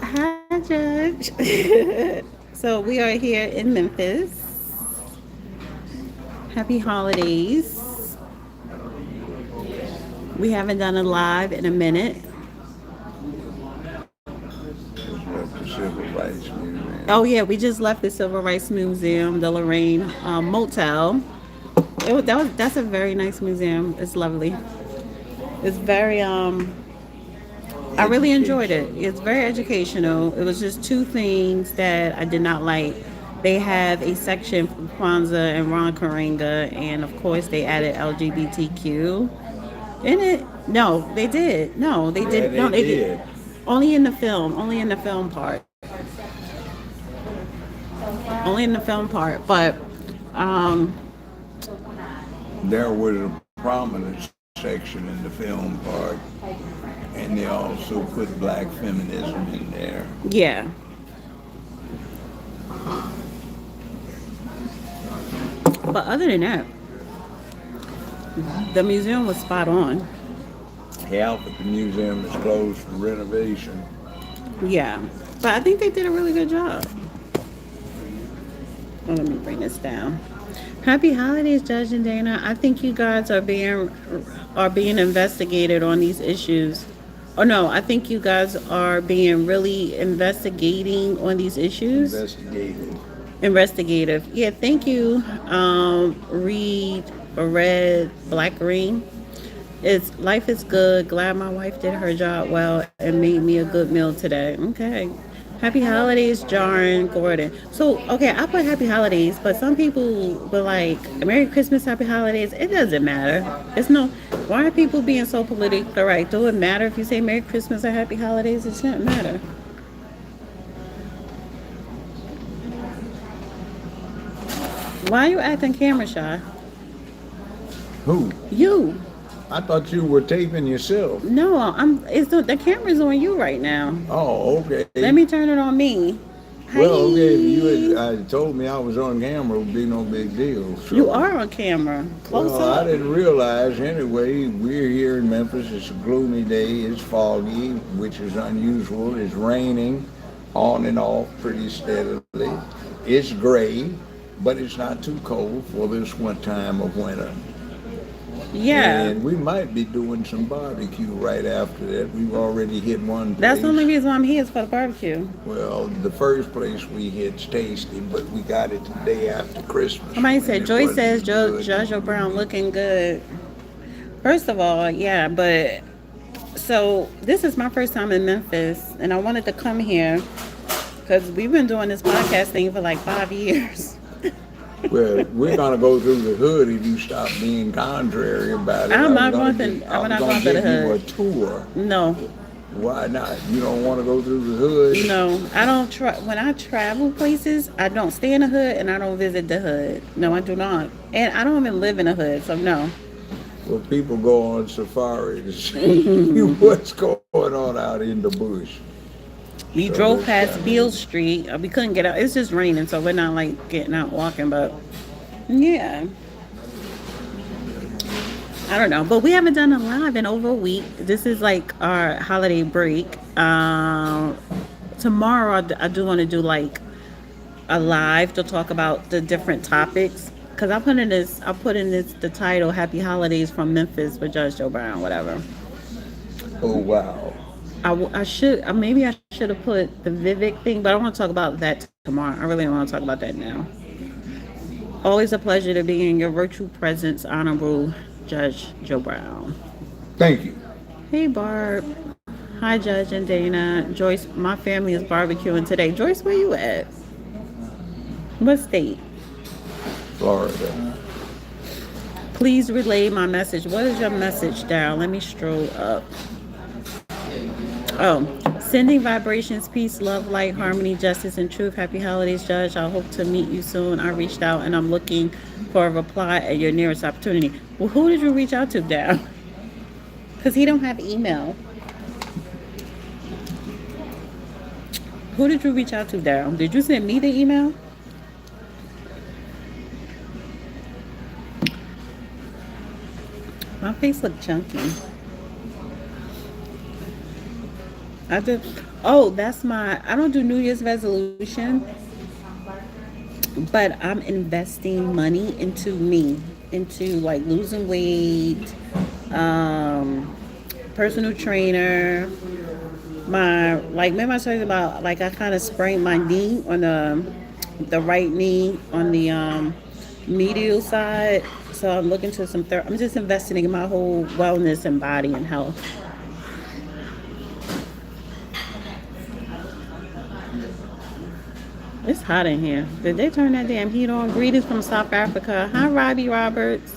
Hi, Judge. So we are here in Memphis. Happy holidays. We haven't done a live in a minute. Just left the Civil Rights Oh Museum. yeah, we just left the Civil Rights Museum, the Lorraine Motel. That's a very nice museum. It's lovely. It's very I really enjoyed it. Educational. It's very educational. It was just two things that I did not like. They have a section for Kwanzaa and Ron Karenga, and of course they added LGBTQ in it. No, they did. No, they Yeah, did. No, they they did. did. Only in the film. Only in the film part. Only in the film part. But um, There was a prominent section in the film part, and they also put black feminism in there. yeah. But other than that, the museum was spot on. Half of the museum is closed for renovation. Yeah. But I think they did a really good job. Oh, let me bring this down. Happy holidays, Judge and Dana. I think you guys are being investigated on these issues. Oh no, I think you guys are being really investigating on these issues. Investigated. Investigative. Yeah, thank you. Read Red Black Green. It's life is good. Glad my wife did her job well and made me a good meal today. Okay. Happy holidays, Jarn Gordon. So, okay, I put happy holidays, but some people were like, Merry Christmas, Happy Holidays. It doesn't matter. It's no, why are people being so politically correct? Do it matter if you say Merry Christmas or Happy Holidays? It shouldn't matter. Why are you acting camera shy? Who? You. I thought you were taping yourself. No, the camera's on you right now. Oh, okay. Let me turn it on me. Hi. Well, okay, if you had told me I was on camera, it would be no big deal. You So, are on camera. Close well, I up. didn't realize anyway. We're here in Memphis. It's a gloomy day. It's foggy, which is unusual. It's raining on and off pretty steadily. It's gray, but it's not too cold for this one time of winter. Yeah. And we might be doing some barbecue right after that. We've already hit one That's the only place. reason why I'm here is for the barbecue. Well, the first place we hit's tasty, but we got it the day after Christmas. Somebody And said it Joy says wasn't good. Jojo Brown looking good. First of all, yeah, but so this is my first time in Memphis, and I wanted to come here because we've been doing this podcast thing for like 5 years. Well, we're gonna go through the hood if you stop being contrary about it. I'm not going I I'm was not gonna going to the give you a hood. tour. No, Why not? You don't want to go through the hood? no, I don't try. When I travel places, I don't stay in the hood and I don't visit the hood. No, I do not. And I don't even live in the hood, so no. Well, people go on safari to see what's going on out in the bush. We So drove this past time, Beale Street. We couldn't get out. It's just raining, so we're not like getting out walking. But yeah, I don't know. But we haven't done a live in over a week. This is like our holiday break. Tomorrow I do want to do like a live to talk about the different topics. Cause I put in this the title "Happy Holidays from Memphis" with Judge Joe Brown, whatever. oh wow. I should maybe I should have put the Vivek thing, but I want to talk about that tomorrow. I really don't want to talk about that now. Always a pleasure to be in your virtual presence, Honorable Judge Joe Brown. Thank you. Hey Barb. Hi Judge and Dana. Joyce, my family is barbecuing today. Joyce, where you at? What state? Florida. Please relay my message. What is your message, Daryl? Let me stroll up. Oh, sending vibrations, peace, love, light, harmony, justice, and truth. Happy holidays, Judge. I hope to meet you soon. I reached out and I'm looking for a reply at your nearest opportunity. Well, who did you reach out to, Daryl? Because he don't have email. Who did you reach out to, Daryl? Did you send me the email? My face look chunky. I do. Oh, that's my. I don't do New Year's resolution, but I'm investing money into me, into like losing weight, um, personal trainer. My like, remember I told you about like I kind of sprained my knee on the right knee on the medial side. So I'm looking to some. I'm just investing in my whole wellness and body and health. It's hot in here. Did they turn that damn heat on? Greetings from South Africa. Hi, Robbie Roberts.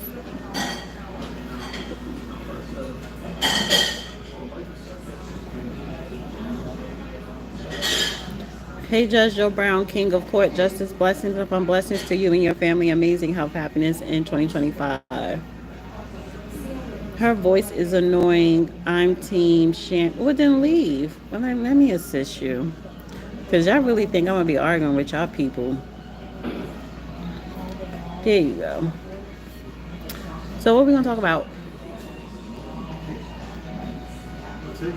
Hey, Judge Joe Brown, King of Court Justice. Blessings upon blessings to you and your family. Amazing health, happiness in 2025. Her voice is annoying. I'm Team Shan. Well, then leave. Well, let me assist you. Because y'all really think I'm going to be arguing with y'all people. There you go. So, what are we going to talk about?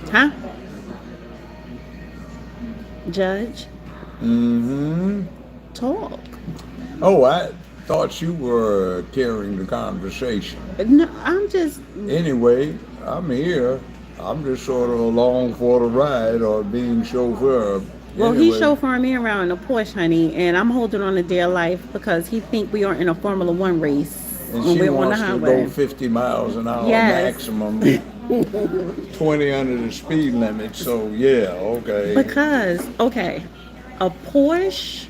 Huh? Judge? Mm-hmm. Talk. Oh, I thought you were carrying the conversation. No, I'm just. Anyway, I'm here. I'm just sort of along for the ride or being chauffeur. Well, he's Anyway, chauffeuring me around in a Porsche, honey, and I'm holding on to dear life because he think we are in a Formula One race and when she we're on the wants to go highway. 50 miles an hour Yes, maximum, 20 under the speed limit. So, yeah, okay. because okay, a Porsche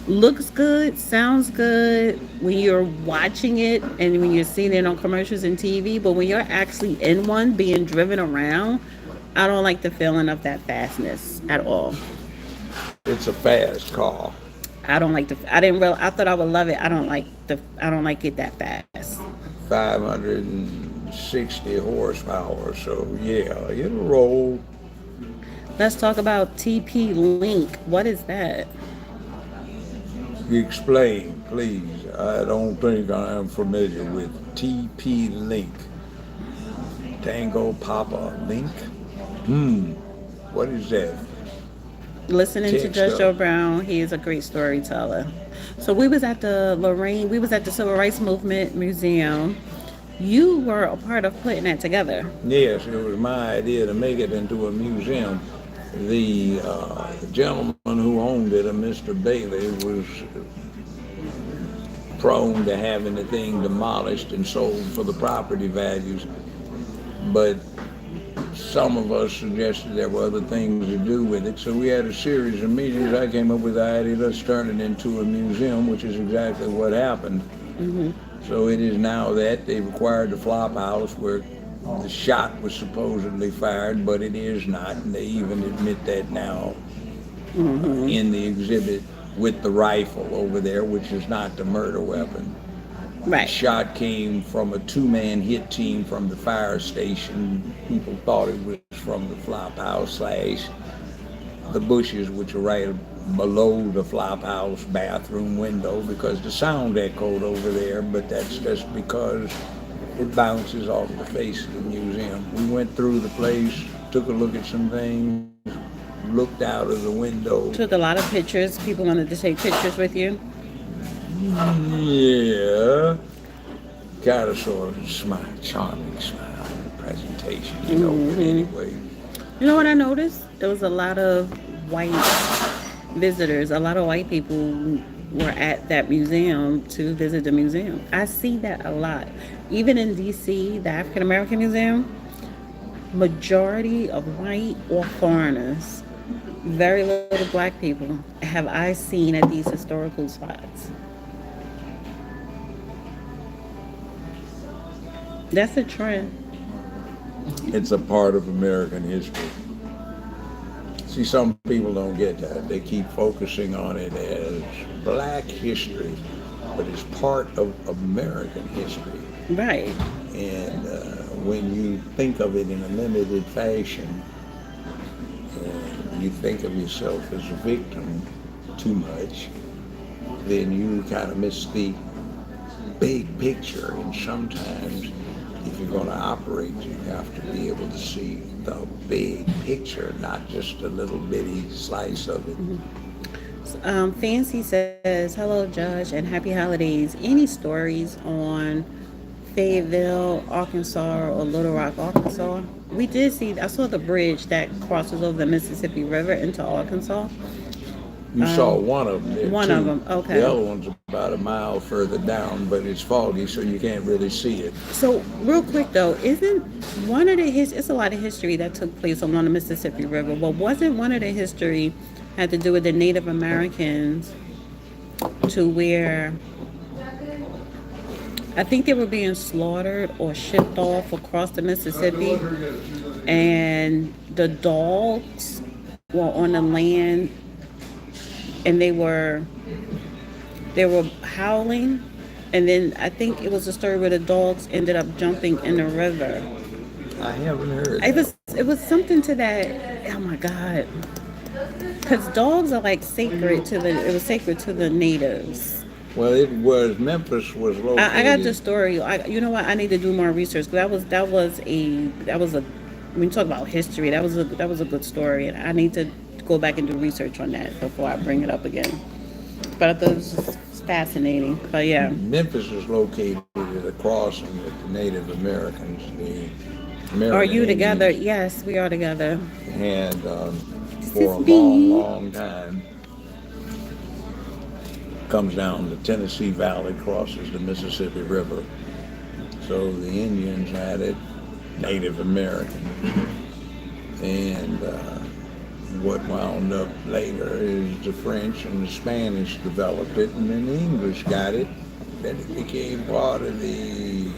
looks good, sounds good when you're watching it and when you're seeing it on commercials and TV, but when you're actually in one being driven around, I don't like the feeling of that fastness at all. It's a fast car. I don't like the. I didn't real. I thought I would love it. I don't like the. I don't like it that fast. 560 horsepower. So, yeah, it'll roll. Let's talk about TP Link. What is that? Explain, please. I don't think I am familiar with TP Link. Tango Papa Link? What is that? Listening to Text Judge up. Joe Brown. He is a great storyteller. So we was at the Lorraine. We was at the Civil Rights Movement Museum. You were a part of putting that together. Yes, it was my idea to make it into a museum. The gentleman who owned it, a Mr. Bailey, was prone to having the thing demolished and sold for the property values. But some of us suggested there were other things to do with it. So we had a series of meetings. I came up with the idea, let's turn it into a museum, which is exactly what happened. So it is now that they've acquired the flop house where the shot was supposedly fired, but it is not. And they even admit that now in the exhibit with the rifle over there, which is not the murder weapon. The Right. shot came from a two-man hit team from the fire station. People thought it was from the flop house slash the bushes, which are right below the flop house bathroom window, because the sound echoed over there, but that's just because it bounces off the face of the museum. We went through the place, took a look at some things, looked out of the window. Took a lot of pictures. People wanted to take pictures with you. Yeah, got a sort of smile, charming smile in the presentation, but anyway. You know what I noticed? There was a lot of white visitors. A lot of white people were at that museum to visit the museum. I see that a lot. Even in DC, the African American Museum, majority of white or foreigners, very little black people have I seen at these historical spots. That's a trend. It's a part of American history. See, some people don't get that. They keep focusing on it as black history, but it's part of American history. Right. And when you think of it in a limited fashion, and you think of yourself as a victim too much, then you kind of miss the big picture. And sometimes, if you're going to operate, you have to be able to see the big picture, not just a little bitty slice of it. Fancy says, "Hello, Judge, and happy holidays. Any stories on Fayetteville, Arkansas, or Little Rock, Arkansas?" We did see. I saw the bridge that crosses over the Mississippi River into Arkansas. You saw one of them there One of too. them. Okay. The other one's about a mile further down, but it's foggy, so you can't really see it. So, real quick though, isn't one of the it's a lot of history that took place along the Mississippi River, but wasn't one of the history had to do with the Native Americans to where I think they were being slaughtered or shipped off across the Mississippi, and the dogs were on the land, and they were howling, and then I think it was a story where the dogs ended up jumping in the river. I haven't heard It that. was something to that. Oh my God, because dogs are like sacred to the. It was sacred to the natives. Well, it was, Memphis was I got the located. story. You know what? I need to do more research. That was a when you talk about history, that was a good story, and I need to go back and do research on that before I bring it up again. But I thought it was just fascinating. But yeah, Memphis is located at a crossing with the Native Americans. The are American you together? Indians Yes, we are together. had, This for a is long, me. long time, comes down the Tennessee Valley, crosses the Mississippi River. So the Indians had it, Native Americans. And what wound up later is the French and the Spanish developed it, and then the English got it. Then it became part of the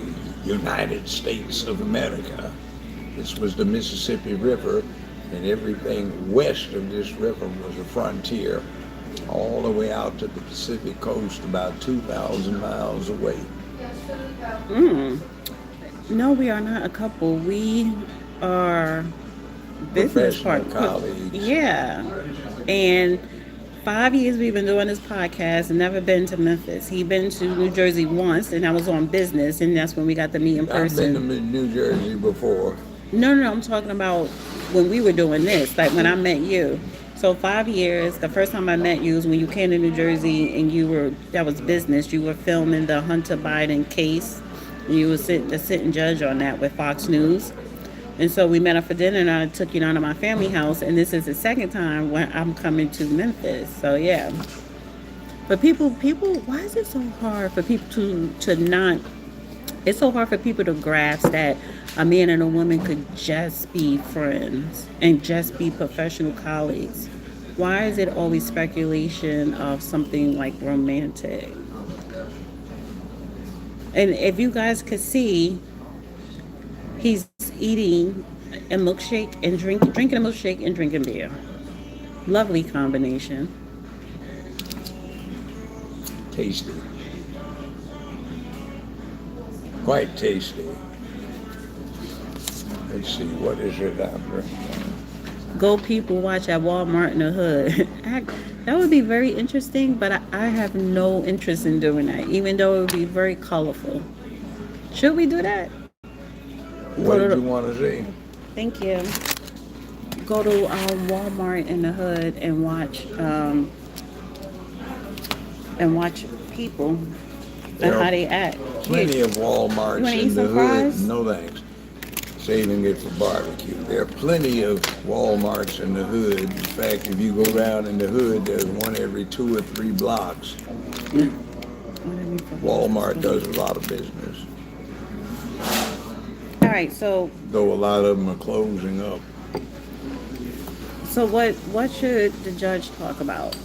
United States of America. This was the Mississippi River, and everything west of this river was a frontier, all the way out to the Pacific coast, about 2,000 miles away. No, we are not a couple. We are business Professional partners. colleagues. Yeah, and 5 years we've been doing this podcast and never been to Memphis. He been to New Jersey once, and I was on business, and that's when we got to meet in I've been to person. New Jersey before. No, no, no, I'm talking about when we were doing this, like when I met you. So 5 years, the first time I met you was when you came to New Jersey and that was business. You were filming the Hunter Biden case. You were the sitting judge on that with Fox News. And so we met up for dinner and I took you down to my family house. And this is the second time when I'm coming to Memphis. So yeah. But why is it so hard for people to not it's so hard for people to grasp that a man and a woman could just be friends and just be professional colleagues. Why is it always speculation of something like romantic? And if you guys could see, he's eating a milkshake and drinking a milkshake and drinking beer. Lovely combination. Tasty. Quite tasty. Let's see, what is it I'm drinking? Go people watch at Walmart in the hood. That would be very interesting, but I have no interest in doing that, even though it would be very colorful. Should we do that? What Go to did you the- want to see? Thank you. Go to Walmart in the hood and watch people and There how are they act. plenty of You Walmarts wanna eat in the some hood. fries? No thanks. Saving it for barbecue. There are plenty of Walmarts in the hood. In fact, if you go down in the hood, there's one every 2 or 3 blocks. Walmart does a lot of business, All right, so though a lot of them are closing up. what should the judge talk about?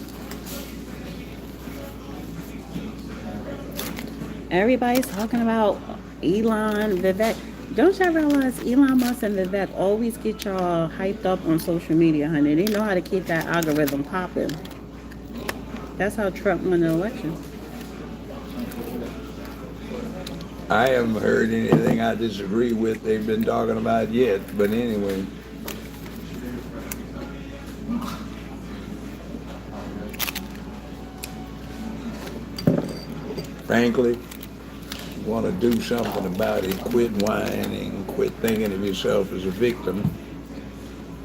Everybody's talking about Elon, Vivek. Don't y'all realize Elon Musk and Vivek always get y'all hyped up on social media, honey? They know how to keep that algorithm popping. That's how Trump won the election. I haven't heard anything I disagree with they've been talking about yet, but anyway. Frankly, you want to do something about it, quit whining, quit thinking of yourself as a victim,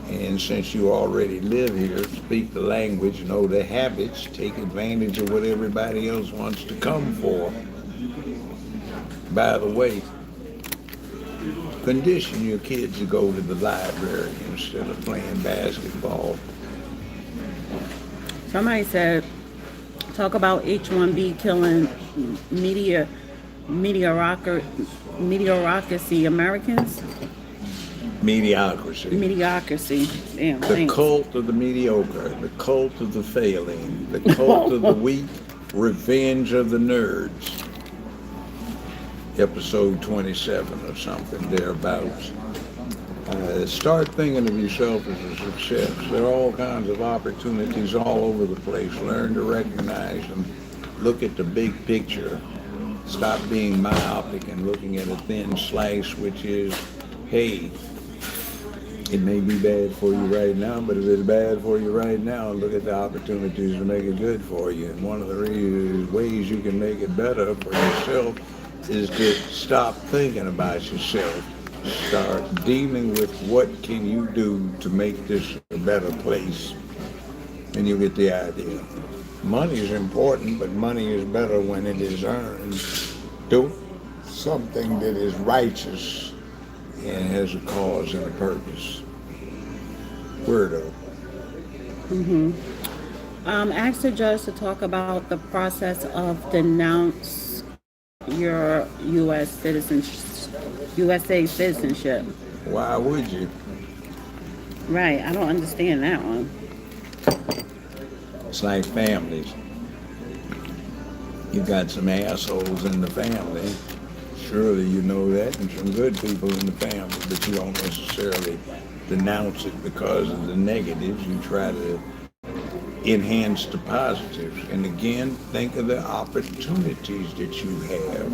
And since you already live here, speak the language, know the habits, take advantage of what everybody else wants to come for. By the way, condition your kids to go to the library instead of playing basketball. Somebody said, talk about H1B killing media, meteoroc- meteorocracy Americans. Mediocrity. Mediocrity. Damn, The thanks. cult of the mediocre, the cult of the failing, the cult of the weak, revenge of the nerds. Episode 27 or something thereabouts. Start thinking of yourself as a success. There are all kinds of opportunities all over the place. Learn to recognize them. Look at the big picture. Stop being myopic and looking at a thin slice, which is, hey, it may be bad for you right now, but if it's bad for you right now, look at the opportunities to make it good for you. And one of the ways you can make it better for yourself is to stop thinking about yourself. Start dealing with what can you do to make this a better place, and you get the idea. Money is important, but money is better when it is earned. Do something that is righteous and has a cause and a purpose. Weirdo. Ask the judge to talk about the process of denounce your U.S. USA citizenship. Why would you? Right, I don't understand that one. It's like families. You got some assholes in the family. Surely you know that, and some good people in the family, but you don't necessarily denounce it because of the negatives. You try to enhance the positives. And again, think of the opportunities that you have.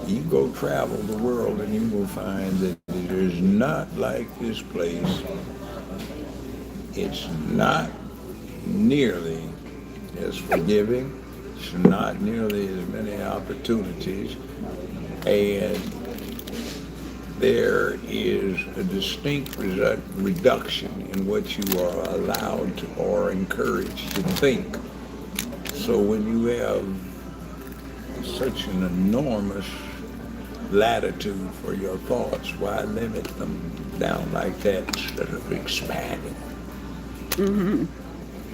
You go travel the world and you will find that it is not like this place. It's not nearly as forgiving. It's not nearly as many opportunities. And there is a distinct reduction in what you are allowed to or encouraged to think. So when you have such an enormous latitude for your thoughts, why limit them down like that instead of expanding?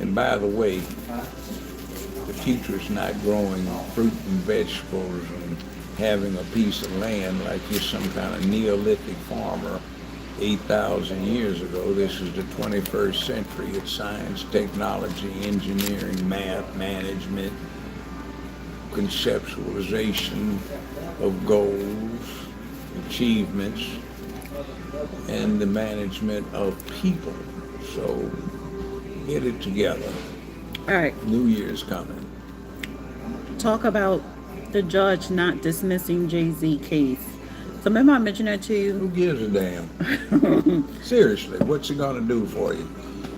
And by the way, the future is not growing fruit and vegetables and having a piece of land like you're some kind of Neolithic farmer 8,000 years ago. This is the 21st century. It's science, technology, engineering, math, management, conceptualization of goals, achievements, and the management of people. So get it together. All right, New Year's coming. talk about the judge not dismissing Jay-Z case. So remember I mentioned that to you? Who gives a damn? Seriously, what's it gonna do for you?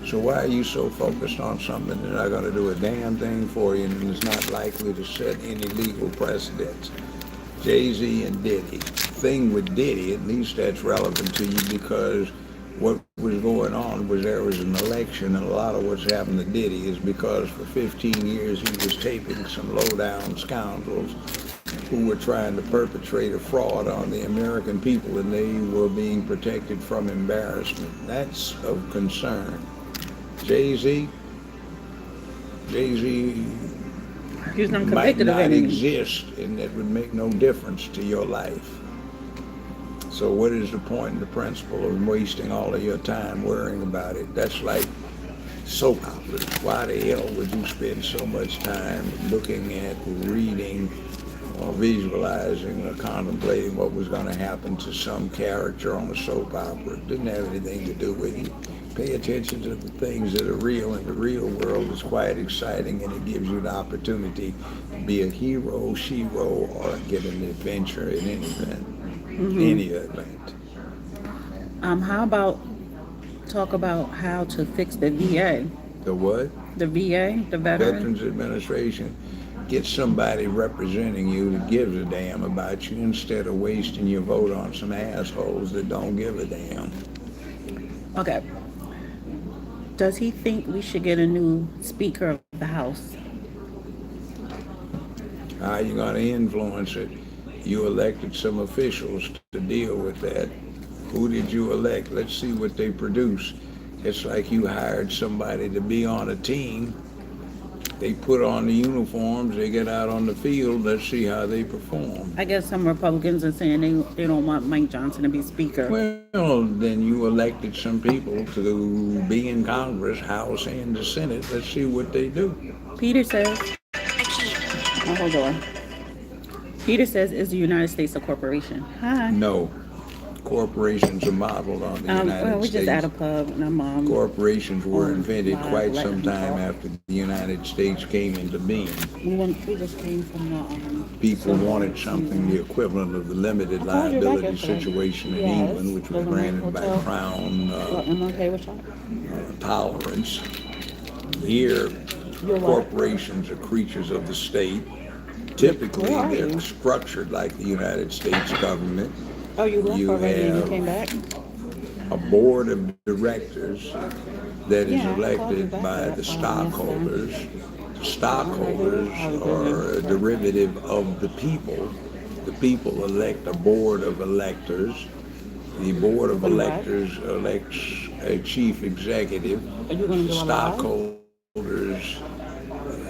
So why are you so focused on something that's not gonna do a damn thing for you and is not likely to set any legal precedents? Jay-Z and Diddy. Thing with Diddy, at least that's relevant to you because what was going on was there was an election, and a lot of what's happened to Diddy is because for 15 years he was taping some low-down scoundrels who were trying to perpetrate a fraud on the American people, and they were being protected from embarrassment. That's of concern. Jay-Z He's not might convicted of not anything. exist, and that would make no difference to your life. So what is the point and the principle of wasting all of your time worrying about it? That's like soap operas. Why the hell would you spend so much time looking at, reading, or visualizing or contemplating what was going to happen to some character on a soap opera? It didn't have anything to do with you. Pay attention to the things that are real, and the real world is quite exciting, and it gives you the opportunity to be a hero, shero, or get an adventure in any event. Any event. How about talk about how to fix the VA? The what? The VA, the veteran. Veterans Administration. Get somebody representing you that gives a damn about you instead of wasting your vote on some assholes that don't give a damn. Okay. Does he think we should get a new Speaker of the House? How are you going to influence it? You elected some officials to deal with that. Who did you elect? Let's see what they produce. It's like you hired somebody to be on a team. They put on the uniforms, they get out on the field, let's see how they perform. I guess some Republicans are saying they don't want Mike Johnson to be Speaker. Well, then you elected some people to be in Congress, House, and the Senate. Let's see what they do. Peter says, oh, hold on. Peter says, is the United States a corporation? Hi. No. Corporations are modeled on the United Well, we're States. just at a pub, and I'm Corporations were invented quite some time talk. after the United States came into being. We just came from the People wanted something the equivalent of the limited I told you back liability yesterday. situation in Yes, England, which was Living Room granted by Hotel. Crown I'm okay with y'all. tolerance. Here, You're what? corporations are creatures of the state. Typically, Where are they're you? structured like the United States government. Oh, you left You already and you have came back? a board of directors that is Yeah, I called you elected back by that the time stockholders. Stockholders are a derivative of the people. The people elect a board of electors. The board of electors elects a chief executive. Are you going to go live? Stockholders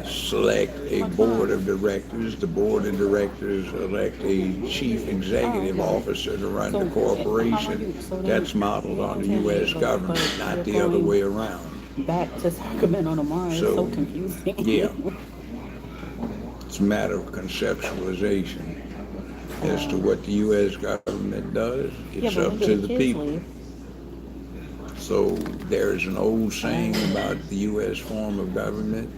select a board of directors. The board of directors elect a chief executive officer to run the corporation. That's modeled on the U.S. government, not the other way around. Back to Sacramento tomorrow. It's so confusing. Yeah, it's a matter of conceptualization as to what the U.S. government does. It's up to the people. So there's an old saying about the U.S. form of government.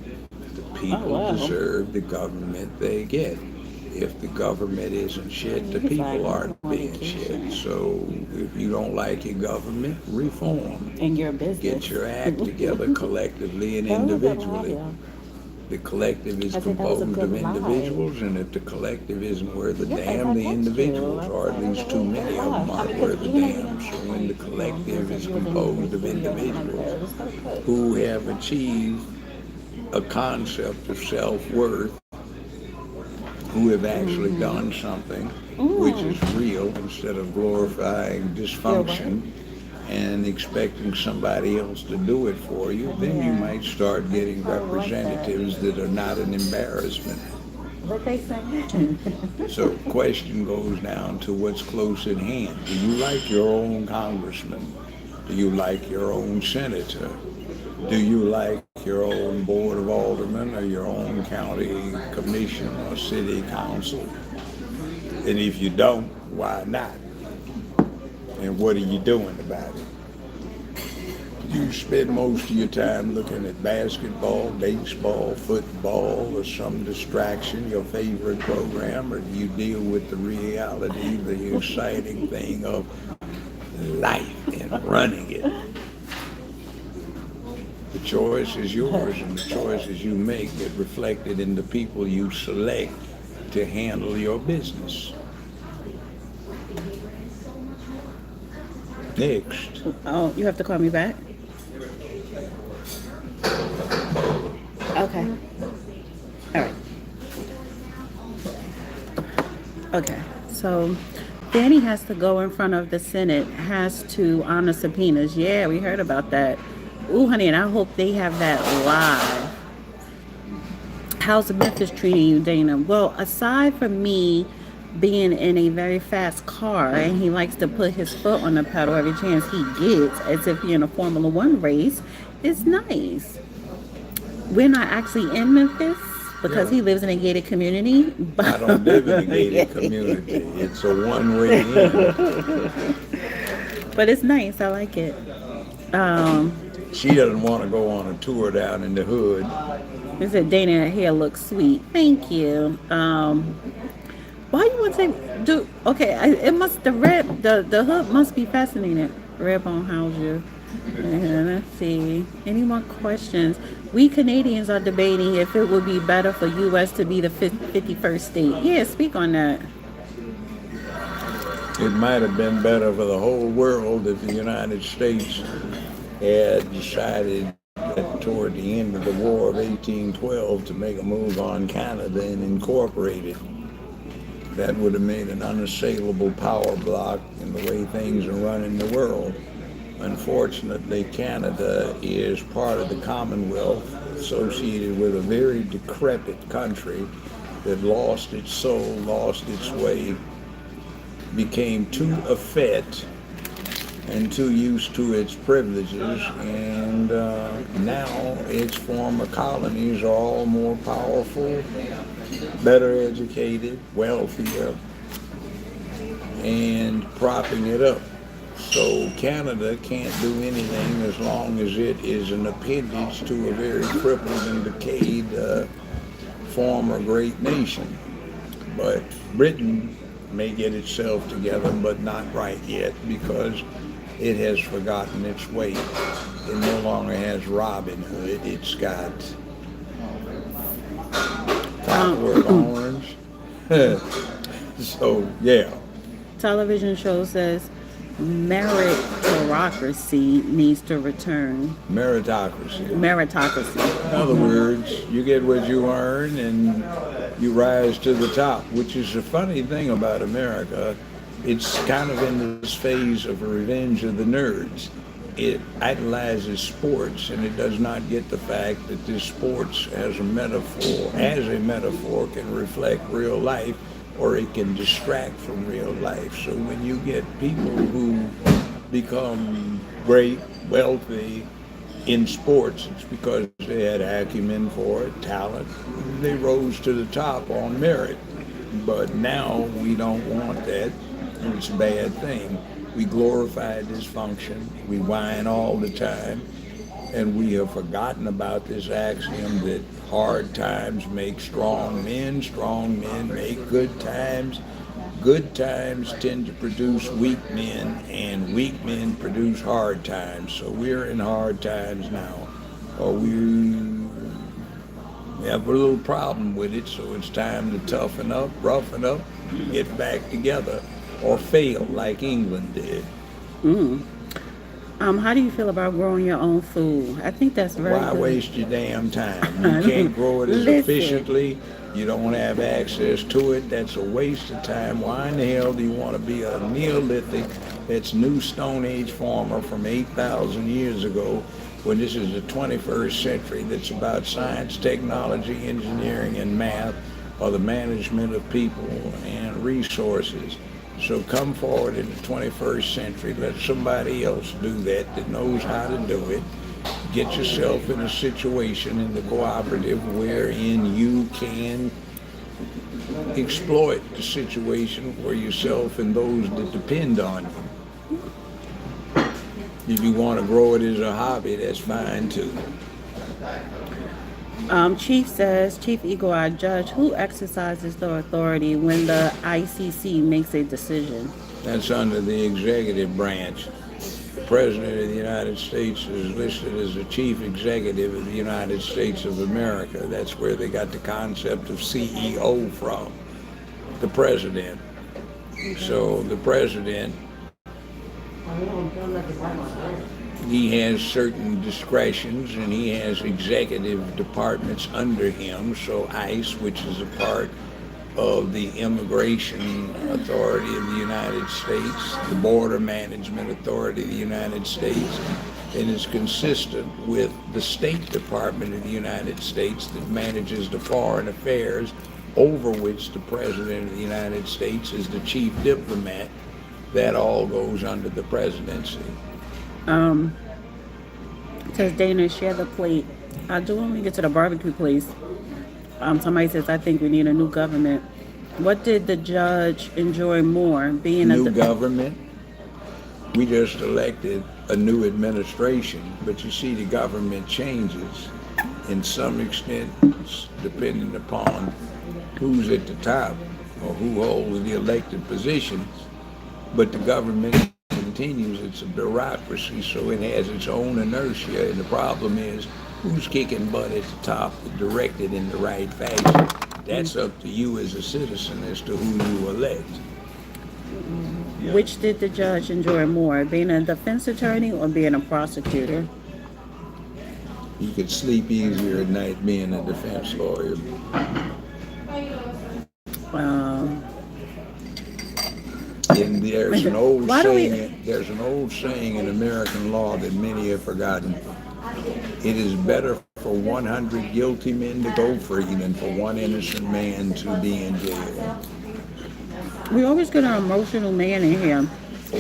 The people deserve the government they get. If the government isn't shit, the people aren't being shit. So if you don't like your government, reform. And your business. Get your act together collectively and individually. The collective is composed of individuals, and if the collective isn't worth a damn, the individuals, or at least too many of them, aren't worth a damn. So when the collective is composed of individuals who have achieved a concept of self-worth, who have actually done something which is real, instead of glorifying dysfunction and expecting somebody else to do it for you, then you might start getting representatives that are not an embarrassment. What they say? So the question goes down to what's close at hand. Do you like your own congressman? Do you like your own senator? Do you like your own board of aldermen or your own county commission or city council? And if you don't, why not? And what are you doing about it? You spend most of your time looking at basketball, baseball, football, or some distraction, your favorite program, or do you deal with the reality, the exciting thing of life and running it? The choice is yours, and the choices you make get reflected in the people you select to handle your business. Next. Oh, you have to call me back? Okay. All right. Okay. So Danny has to go in front of the Senate, has to honor subpoenas. Yeah, we heard about that. Ooh, honey, and I hope they have that live. How's Memphis treating you, Dana? Well, aside from me being in a very fast car, and he likes to put his foot on the pedal every chance he gets, as if he's in a Formula One race, it's nice. We're not actually in Memphis because he lives in a gated community. But I don't live in a gated community. It's a one-way in. But it's nice. I like it. She doesn't want to go on a tour down in the hood. They said Dana, her hair looks sweet. Thank you. Why you want to say, dude? Okay, it must the hood must be fascinating. Redbone Houser. Let's see. Any more questions? We Canadians are debating if it would be better for U.S. to be the 51st state. Yeah, speak on that. It might have been better for the whole world if the United States had decided that toward the end of the War of 1812 to make a move on Canada and incorporate it. That would have made an unassailable power block in the way things are run in the world. Unfortunately, Canada is part of the Commonwealth associated with a very decrepit country that lost its soul, lost its way, became too effete and too used to its privileges, and now its former colonies are all more powerful, better educated, wealthier, and propping it up. So Canada can't do anything as long as it is an appendage to a very crippled and decayed former great nation. But Britain may get itself together, but not right yet, because it has forgotten its way. It no longer has Robin Hood. It's got Clockwork Orange. So, yeah. Television show says meritocracy needs to return. Meritocracy. Meritocracy. In other words, you get what you earn and you rise to the top, which is the funny thing about America. It's kind of in this phase of a revenge of the nerds. It idolizes sports, and it does not get the fact that this sports as a metaphor can reflect real life, or it can distract from real life. So when you get people who become great, wealthy in sports, it's because they had acumen for it, talent. They rose to the top on merit. But now we don't want that. It's a bad thing. We glorify dysfunction. We whine all the time. And we have forgotten about this axiom that hard times make strong men make good times tend to produce weak men, and weak men produce hard times. So we're in hard times now. Or we have a little problem with it, so it's time to toughen up, roughen up, get back together, or fail like England did. How do you feel about growing your own food? I think that's very Why good. waste your damn time? You can't grow it as efficiently. You don't have access to it. That's a waste of time. Why in the hell do you want to be a Neolithic, that's new Stone Age farmer from 8,000 years ago, when this is the 21st century that's about science, technology, engineering, and math, or the management of people and resources? So come forward in the 21st century, let somebody else do that knows how to do it. Get yourself in a situation in the cooperative wherein you can exploit the situation for yourself and those that depend on you. If you want to grow it as a hobby, that's fine too. Chief says, Chief Eagle Eye Judge, who exercises the authority when the ICC makes a decision? That's under the executive branch. The President of the United States is listed as the Chief Executive of the United States of America. That's where they got the concept of CEO from, the President. So the President, he has certain discretions, and he has executive departments under him. So ICE, which is a part of the Immigration Authority of the United States, the Border Management Authority of the United States, and is consistent with the State Department of the United States that manages the foreign affairs, over which the President of the United States is the chief diplomat. That all goes under the presidency. Says Dana, share the plate. I do want to get to the barbecue place. Somebody says, I think we need a new government. What did the judge enjoy more? Being New government. We just elected a new administration, but you see the government changes in some extent depending upon who's at the top or who holds the elected positions. But the government continues. It's a bureaucracy, so it has its own inertia, and the problem is who's kicking butt at the top, directed in the right fashion. That's up to you as a citizen as to who you elect. Which did the judge enjoy more, being a defense attorney or being a prosecutor? You could sleep easier at night being a defense lawyer. Um, And why do we? there's an old saying in American law that many have forgotten. It is better for 100 guilty men to go free than for one innocent man to be in jail. We always get an emotional man in here.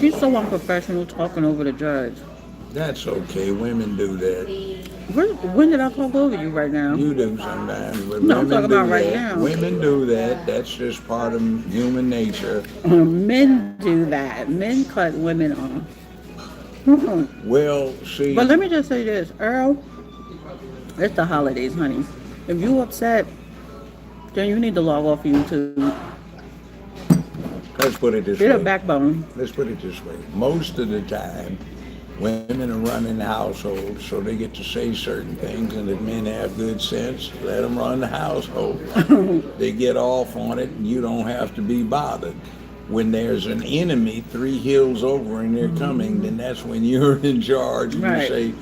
She's so unprofessional talking over the judge. That's okay. Women do that. When did I talk over you right now? You do sometimes, but No, I'm women talking do about right that. now. Women do that. That's just part of human nature. Men do that. Men cut women off. Mhm. Well, see, But let me just say this, Earl. It's the holidays, honey. If you upset, then you need to log off YouTube. let's put it this Get a way. backbone. Let's put it this way. Most of the time, women are running households, so they get to say certain things, and if men have good sense, let them run the household. They get off on it, and you don't have to be bothered. When there's an enemy 3 hills over and they're coming, then that's when you're in charge. And Right. you say,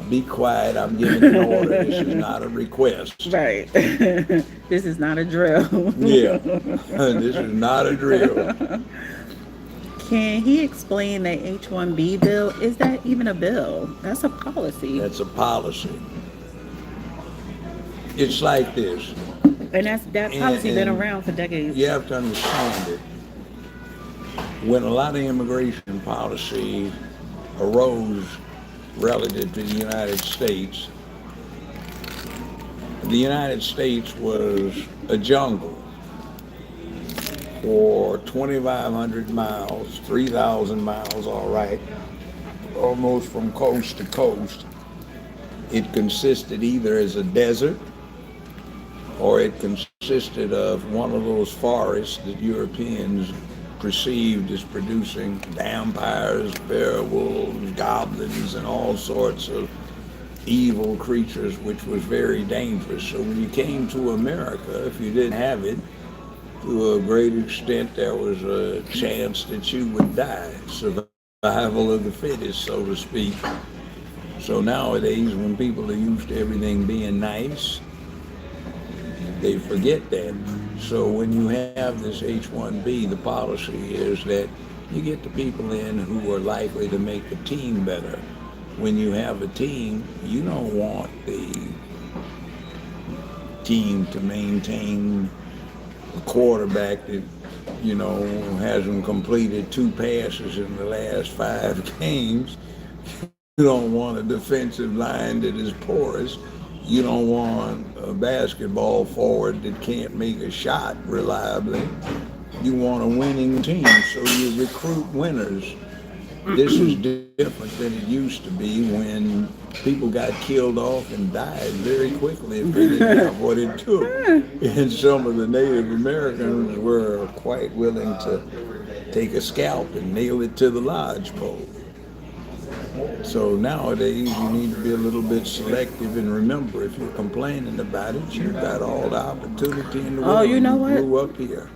be quiet, I'm giving an order. This is not a request. Right. This is not a drill. Yeah, this is not a drill. Can he explain the H-1B bill? Is that even a bill? That's a policy. That's a policy. It's like this. And that policy been and around for decades. You have to understand it. When a lot of immigration policy arose relative to the United States was a jungle for 2,500 miles, 3,000 miles, all right, almost from coast to coast. It consisted either as a desert or it consisted of one of those forests that Europeans perceived as producing vampires, werewolves, goblins, and all sorts of evil creatures, which was very dangerous. So when you came to America, if you didn't have it, to a great extent, there was a chance that you would die. Survival of the fittest, so to speak. So nowadays, when people are used to everything being nice, they forget that. So when you have this H-1B, the policy is that you get the people in who are likely to make the team better. When you have a team, you don't want the team to maintain a quarterback that, hasn't completed 2 passes in the last 5 games. You don't want a defensive line that is porous. You don't want a basketball forward that can't make a shot reliably. You want a winning team, so you recruit winners. This is different than it used to be when people got killed off and died very quickly if they didn't have what it took. And some of the Native Americans were quite willing to take a scalp and nail it to the lodgepole. So nowadays you need to be a little bit selective and remember, if you're complaining about it, you've got all the opportunity in the world. Oh, you know what? Grew up here.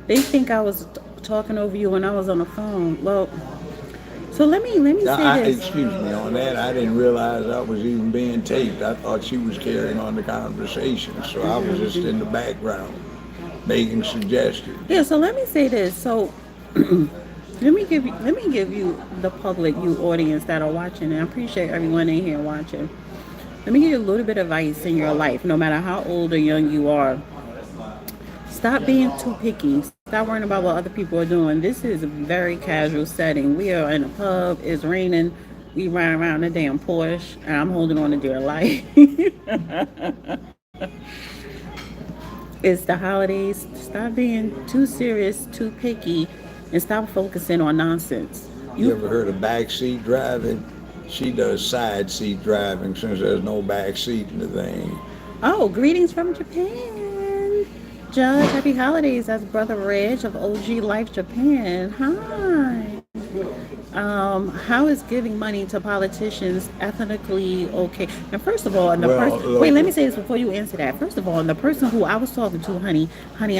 They think I was talking over you when I was on the phone. Well, so let me say this. Excuse me on that. I didn't realize I was even being taped. I thought she was carrying on the conversation, so I was just in the background making suggestions. Yeah, so let me say this. So let me give you the public, you audience that are watching, and I appreciate everyone in here watching. Let me give you a little bit of advice in your life, no matter how old or young you are. Stop being too picky. Stop worrying about what other people are doing. This is a very casual setting. We are in a pub. It's raining. We ride around a damn Porsche, and I'm holding on to dear life. It's the holidays. Stop being too serious, too picky, and stop focusing on nonsense. You ever heard of backseat driving? She does side seat driving since there's no back seat in the thing. Oh, greetings from Japan. Judge, happy holidays. That's Brother Reg of OG Life Japan. Hi. How is giving money to politicians ethnically okay? And first of all, and the Well, person, wait, let me look, say this before you answer that. First of all, and the person who I was talking to, honey,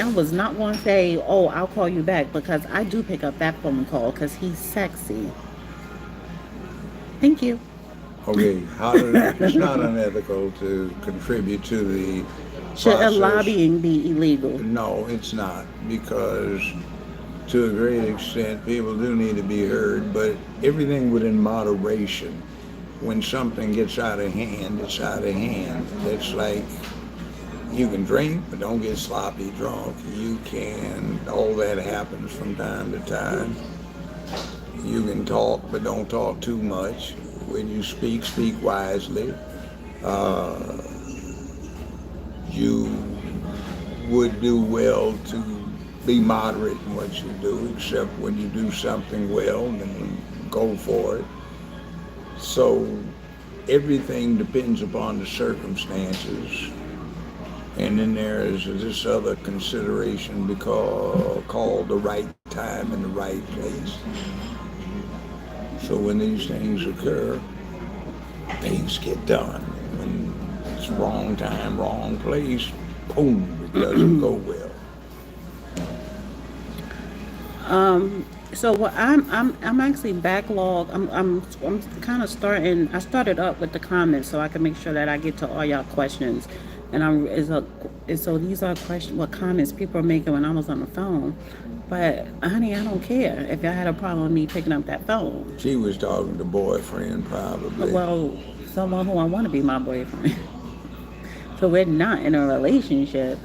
I was not going to say, oh, I'll call you back because I do pick up that phone call because he's sexy. Thank you. okay, it's not unethical to contribute to the Should a process. lobbying be illegal? No, it's not, because to a great extent, people do need to be heard, but everything within moderation. When something gets out of hand, it's out of hand. It's like you can drink, but don't get sloppy drunk. All that happens from time to time. You can talk, but don't talk too much. When you speak, speak wisely. Uh, you would do well to be moderate in what you do, except when you do something well, then go for it. So everything depends upon the circumstances. And then there is this other consideration called the right time and the right place. So when these things occur, things get done. When it's wrong time, wrong place, boom, it doesn't go well. So what I'm actually backlogged. I'm kind of starting. I started up with the comments so I can make sure that I get to all y'all questions. And so these are questions, what comments people are making when I was on the phone. But honey, I don't care if y'all had a problem with me picking up that phone. She was talking to boyfriend probably. Well, someone who I want to be my boyfriend. So we're not in a relationship.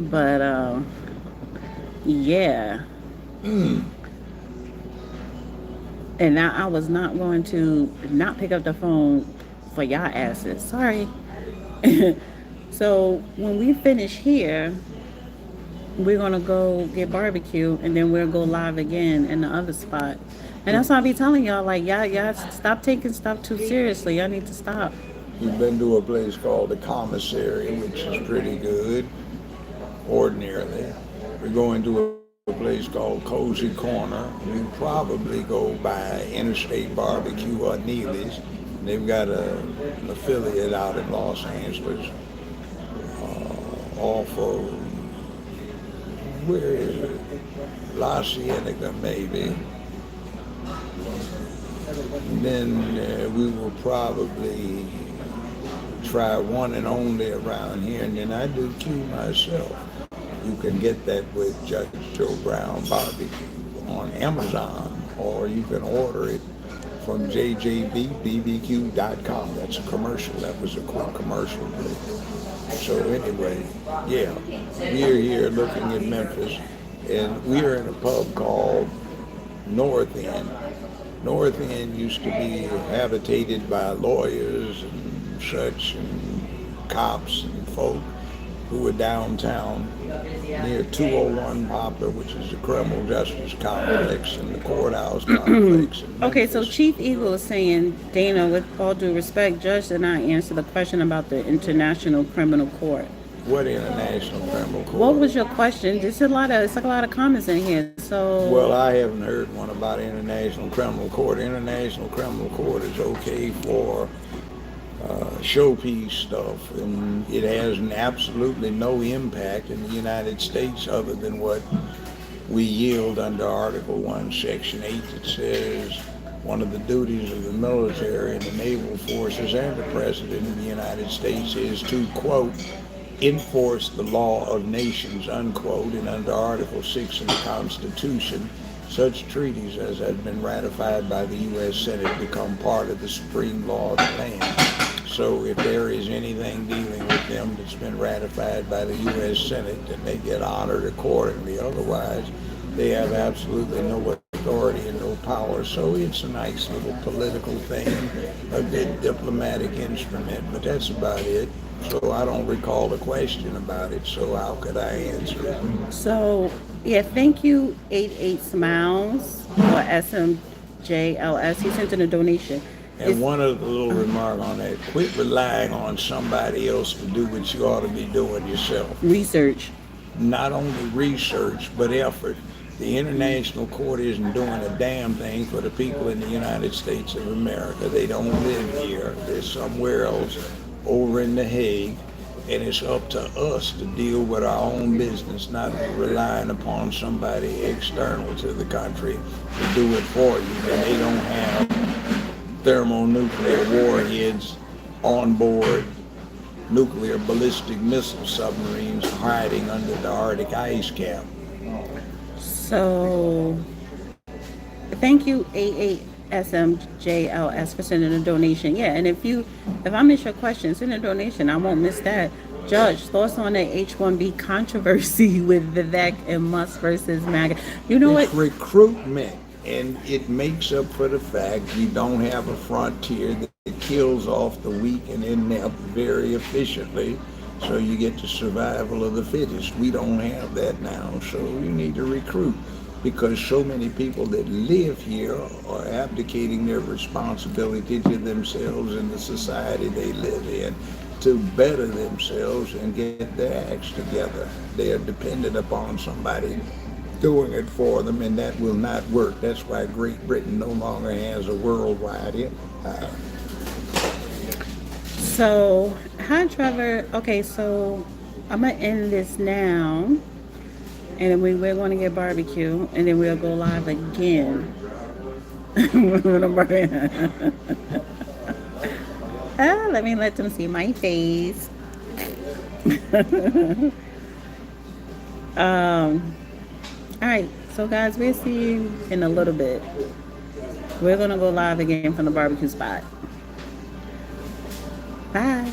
But yeah. And now I was not going to not pick up the phone for y'all asses. Sorry. So when we finish here, we're gonna go get barbecue and then we'll go live again in the other spot. And that's why I be telling y'all, like, y'all stop taking stuff too seriously. Y'all need to stop. We've been to a place called the Commissary, which is pretty good, ordinarily. We're going to a place called Cozy Corner. We probably go by Interstate Barbecue or Neely's. They've got an affiliate out in Los Angeles, off of, where is it? La Cienega, maybe. And then we will probably try one and only around here, and then I do Q myself. You can get that with Judge Joe Brown Barbecue on Amazon, or you can order it from jjbbbq.com. That's a commercial. That was a quick commercial break. So anyway, yeah, we're here looking at Memphis, and we're in a pub called North End. North End used to be habitated by lawyers and such, and cops and folk who were downtown near 201 Poplar, which is the criminal justice complex and the courthouse complex in Okay, so Memphis. Chief Eagle is saying, Dana, with all due respect, Judge did not answer the question about the International Criminal Court. What international criminal court? What was your question? It's like a lot of comments in here. So Well, I haven't heard one about International Criminal Court. International Criminal Court is okay for showpiece stuff, and it has absolutely no impact in the United States other than what we yield under Article 1, Section 8, that says one of the duties of the military and the naval forces and the President of the United States is to, quote, enforce the law of nations, unquote, and under Article 6 of the Constitution, such treaties as have been ratified by the U.S. Senate become part of the supreme law of the land. So if there is anything dealing with them that's been ratified by the U.S. Senate, then they get honored accordingly. Otherwise, they have absolutely no authority and no power. So it's a nice little political thing, a good diplomatic instrument, but that's about it. So I don't recall the question about it, so how could I answer it? So, yeah, thank you, 88 Smiles, or SMJLS. He sent in a donation. And one other little remark on that, quit relying on somebody else to do what you ought to be doing yourself. Research. Not only research, but effort. The international court isn't doing a damn thing for the people in the United States of America. They don't live here. They're somewhere else over in The Hague. And it's up to us to deal with our own business, not relying upon somebody external to the country to do it for you. And they don't have thermonuclear warheads on board nuclear ballistic missile submarines hiding under the Arctic ice cap. So, thank you, AASMJLS, for sending a donation. Yeah, and if I miss your question, send a donation. I won't miss that. Judge, thoughts on the H-1B controversy with Vivek and Musk versus MAGA? You know what? It's recruitment, and it makes up for the fact you don't have a frontier that kills off the weak and inept very efficiently, so you get the survival of the fittest. We don't have that now, so you need to recruit, because so many people that live here are abdicating their responsibility to themselves and the society they live in to better themselves and get their acts together. They are dependent upon somebody doing it for them, and that will not work. That's why Great Britain no longer has a worldwide empire. So, hi, Trevor. Okay, so I'm going to end this now, and then we're going to get barbecue, and then we'll go live again. Let them see my face. All right, so guys, we'll see you in a little bit. We're going to go live again from the barbecue spot. Bye.